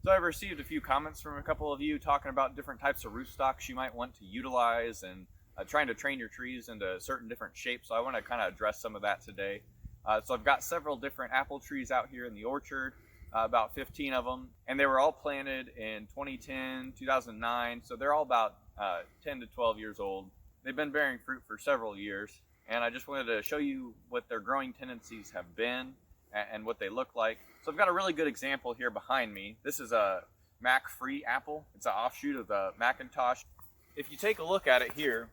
So I've received a few comments from a couple of you talking about different types of rootstocks you might want to utilize and trying to train your trees into certain different shapes. So I want to kind of address some of that today. So I've got several different apple trees out here in the orchard, about 15 of them, and they were all planted in 2010, 2009. So they're all about 10 to 12 years old. They've been bearing fruit for several years, and I just wanted to show you what their growing tendencies have been and what they look like. So I've got a really good example here behind me. This is a Mac-free apple. It's an offshoot of the MacIntosh. If you take a look at it here,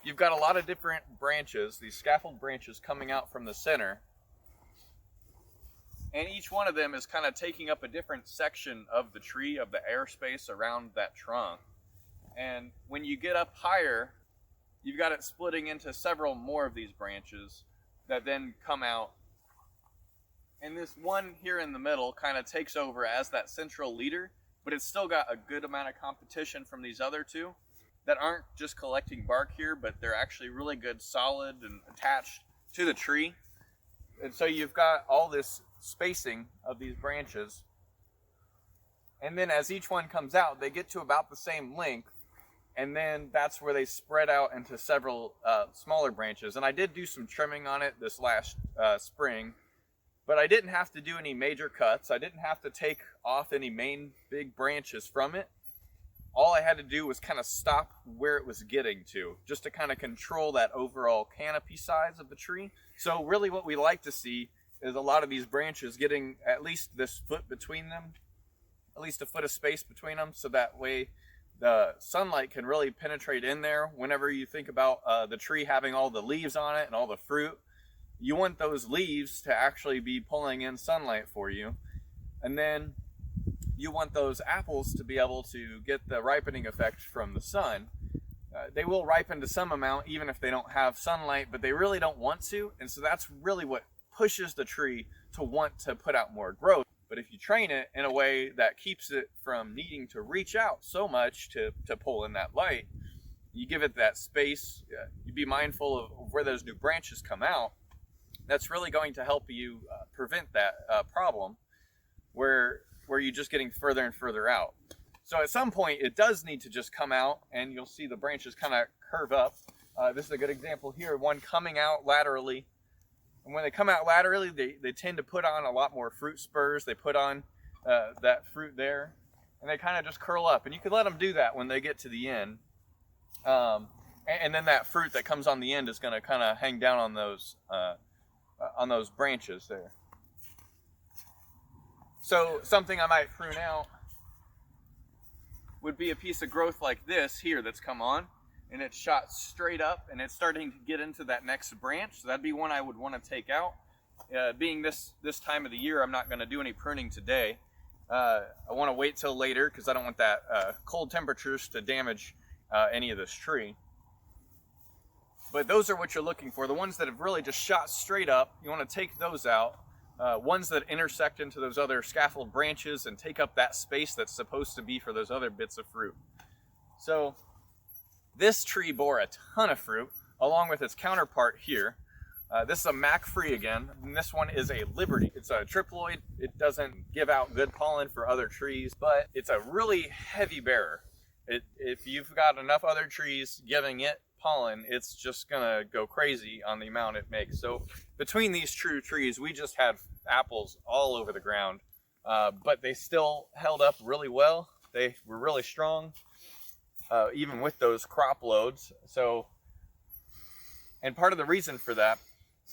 you've got a lot of different branches, these scaffold branches coming out from the center. And each one of them is kind of taking up a different section of the tree, of the airspace around that trunk. And when you get up higher, you've got it splitting into several more of these branches that then come out. And this one here in the middle kind of takes over as that central leader, but it's still got a good amount of competition from these other two that aren't just collecting bark here, but they're actually really good, solid, and attached to the tree. And so you've got all this spacing of these branches. And then as each one comes out, they get to about the same length. And then that's where they spread out into several smaller branches. And I did do some trimming on it this last spring. But I didn't have to do any major cuts. I didn't have to take off any main big branches from it. All I had to do was kind of stop where it was getting to, just to kind of control that overall canopy size of the tree. So really what we like to see is a lot of these branches getting at least this foot between them, at least a foot of space between them, so that way the sunlight can really penetrate in there. Whenever you think about the tree having all the leaves on it and all the fruit, you want those leaves to actually be pulling in sunlight for you. And then you want those apples to be able to get the ripening effect from the sun. They will ripen to some amount even if they don't have sunlight, but they really don't want to. And so that's really what pushes the tree to want to put out more growth. But if you train it in a way that keeps it from needing to reach out so much to pull in that light, you give it that space, you be mindful of where those new branches come out. That's really going to help you prevent that problem where you're just getting further and further out. So at some point it does need to just come out, and you'll see the branches kind of curve up. This is a good example here, one coming out laterally. And when they come out laterally, they tend to put on a lot more fruit spurs. They put on that fruit there, and they kind of just curl up. And you can let them do that when they get to the end. And then that fruit that comes on the end is going to kind of hang down on those branches there. So something I might prune out would be a piece of growth like this here that's come on, and it's shot straight up and it's starting to get into that next branch. So that'd be one I would want to take out. Being this time of the year, I'm not going to do any pruning today. I want to wait till later because I don't want that cold temperatures to damage any of this tree. But those are what you're looking for. The ones that have really just shot straight up, you want to take those out. Ones that intersect into those other scaffold branches and take up that space that's supposed to be for those other bits of fruit. So this tree bore a ton of fruit, along with its counterpart here. This is a Mac-free again, and this one is a Liberty. It's a triploid. It doesn't give out good pollen for other trees, but it's a really heavy bearer. If you've got enough other trees giving it pollen, it's just gonna go crazy on the amount it makes. So between these true trees, we just had apples all over the ground, but they still held up really well. They were really strong, even with those crop loads. So, and part of the reason for that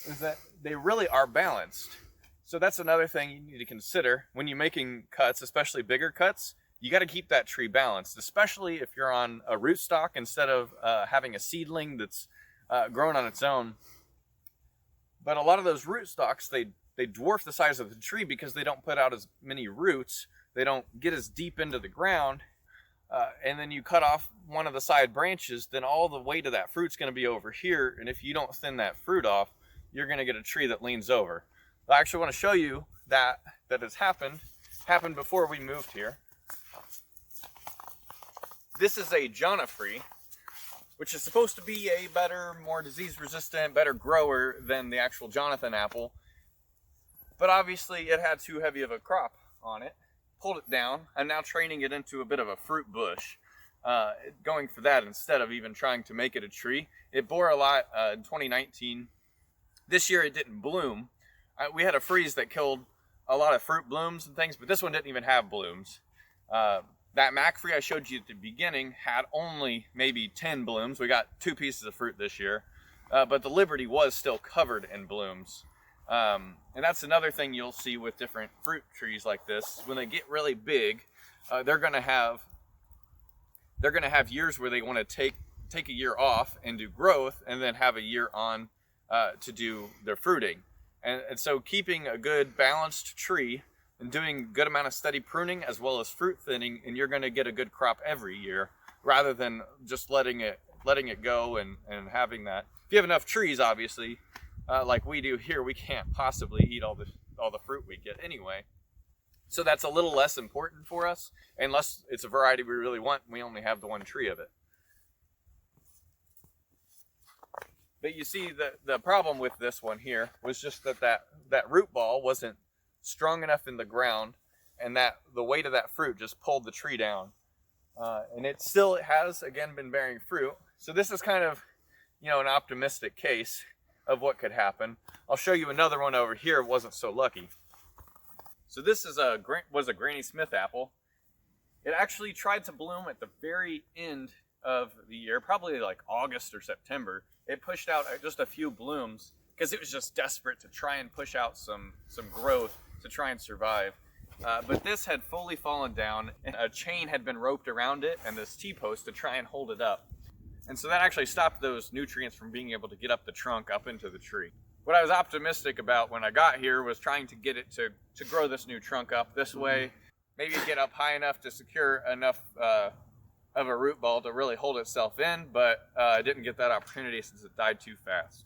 is that they really are balanced. So that's another thing you need to consider when you're making cuts, especially bigger cuts. You got to keep that tree balanced, especially if you're on a rootstock instead of having a seedling that's grown on its own. But a lot of those rootstocks, they dwarf the size of the tree because they don't put out as many roots. They don't get as deep into the ground. And then you cut off one of the side branches, then all the weight of that fruit's going to be over here. And if you don't thin that fruit off, you're going to get a tree that leans over. I actually want to show you that has happened before we moved here. This is a Jonafree, which is supposed to be a better, more disease-resistant, better grower than the actual Jonathan apple. But obviously it had too heavy of a crop on it. pulled it down. I'm now training it into a bit of a fruit bush, going for that instead of even trying to make it a tree. It bore a lot in 2019. This year it didn't bloom. We had a freeze that killed a lot of fruit blooms and things, but this one didn't even have blooms. That Mac Free I showed you at the beginning had only maybe 10 blooms. We got 2 pieces of fruit this year, but the Liberty was still covered in blooms. And that's another thing you'll see with different fruit trees like this. When they get really big, they're gonna have years where they want to take a year off and do growth, and then have a year on to do their fruiting. And so keeping a good balanced tree and doing a good amount of steady pruning as well as fruit thinning, and you're going to get a good crop every year, rather than just letting it go and having that. If you have enough trees, obviously, like we do here, we can't possibly eat all the fruit we get anyway. So that's a little less important for us, unless it's a variety we really want and we only have the one tree of it. But you see, the problem with this one here was just that root ball wasn't strong enough in the ground, and that the weight of that fruit just pulled the tree down. And it has, again, been bearing fruit. So this is kind of, an optimistic case of what could happen. I'll show you another one over here. It wasn't so lucky. So this was a Granny Smith apple. It actually tried to bloom at the very end of the year, probably like August or September. It pushed out just a few blooms because it was just desperate to try and push out some growth to try and survive. But this had fully fallen down, and a chain had been roped around it and this T-post to try and hold it up. And so that actually stopped those nutrients from being able to get up the trunk up into the tree. What I was optimistic about when I got here was trying to get it to grow this new trunk up this way, maybe get up high enough to secure enough of a root ball to really hold itself in, but I didn't get that opportunity since it died too fast.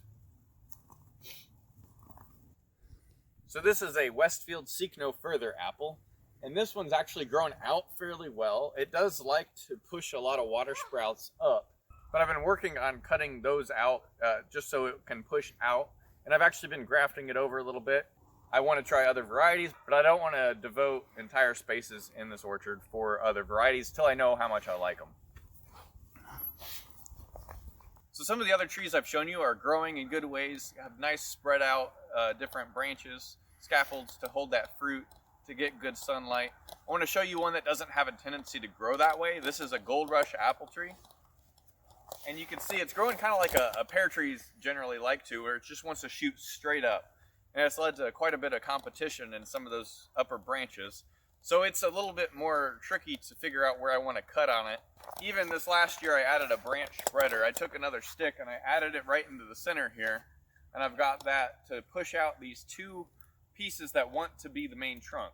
So this is a Westfield Seek No Further apple, and this one's actually grown out fairly well. It does like to push a lot of water sprouts up, but I've been working on cutting those out just so it can push out, and I've actually been grafting it over a little bit. I want to try other varieties, but I don't want to devote entire spaces in this orchard for other varieties till I know how much I like them. So some of the other trees I've shown you are growing in good ways, have nice spread out different branches, scaffolds to hold that fruit, to get good sunlight. I want to show you one that doesn't have a tendency to grow that way. This is a Gold Rush apple tree. And you can see it's growing kind of like a pear trees generally like to, where it just wants to shoot straight up. And it's led to quite a bit of competition in some of those upper branches. So it's a little bit more tricky to figure out where I want to cut on it. Even this last year I added a branch spreader. I took another stick and I added it right into the center here. And I've got that to push out these 2 pieces that want to be the main trunk.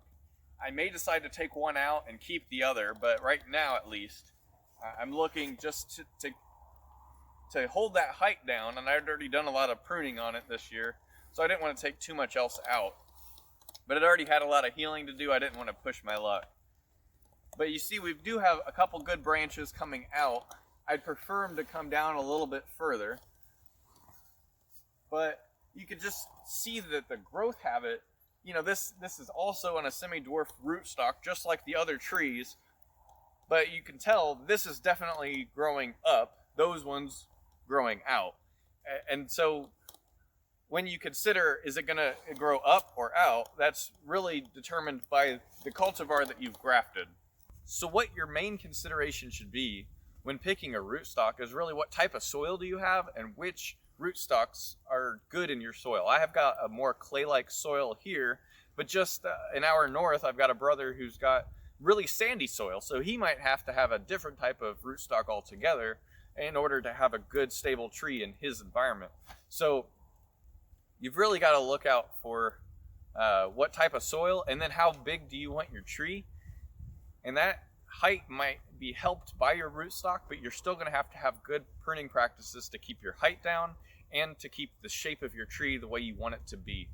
I may decide to take one out and keep the other, but right now at least, I'm looking just to hold that height down, and I've already done a lot of pruning on it this year, so I didn't want to take too much else out. But it already had a lot of healing to do. I didn't want to push my luck. But you see, we do have a couple good branches coming out. I'd prefer them to come down a little bit further. But you could just see that the growth habit, this is also on a semi-dwarf rootstock, just like the other trees. But you can tell this is definitely growing up, those ones growing out. And so when you consider, is it going to grow up or out, that's really determined by the cultivar that you've grafted. So what your main consideration should be when picking a rootstock is really what type of soil do you have and which rootstocks are good in your soil. I have got a more clay-like soil here, but just an hour north, I've got a brother who's got really sandy soil, so he might have to have a different type of rootstock altogether in order to have a good stable tree in his environment. So you've really got to look out for what type of soil, and then how big do you want your tree. And that height might be helped by your rootstock, but you're still going to have good pruning practices to keep your height down and to keep the shape of your tree the way you want it to be.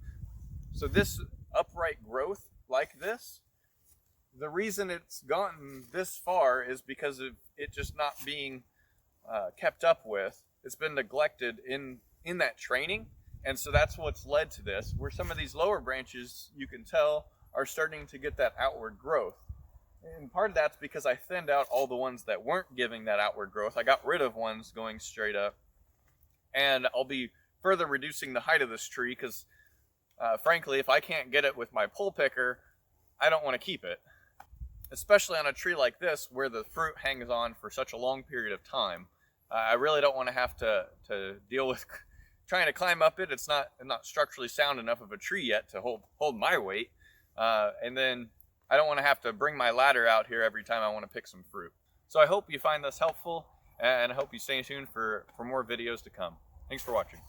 So this upright growth like this, the reason it's gotten this far is because of it just not being kept up with. It's been neglected in that training, and so that's what's led to this, where some of these lower branches, you can tell, are starting to get that outward growth. And part of that's because I thinned out all the ones that weren't giving that outward growth. I got rid of ones going straight up. And I'll be further reducing the height of this tree because, frankly, if I can't get it with my pole picker, I don't want to keep it. Especially on a tree like this where the fruit hangs on for such a long period of time. I really don't want to have to deal with trying to climb up it. It's not structurally sound enough of a tree yet to hold my weight. And then I don't want to have to bring my ladder out here every time I want to pick some fruit. So I hope you find this helpful, and I hope you stay tuned for more videos to come. Thanks for watching.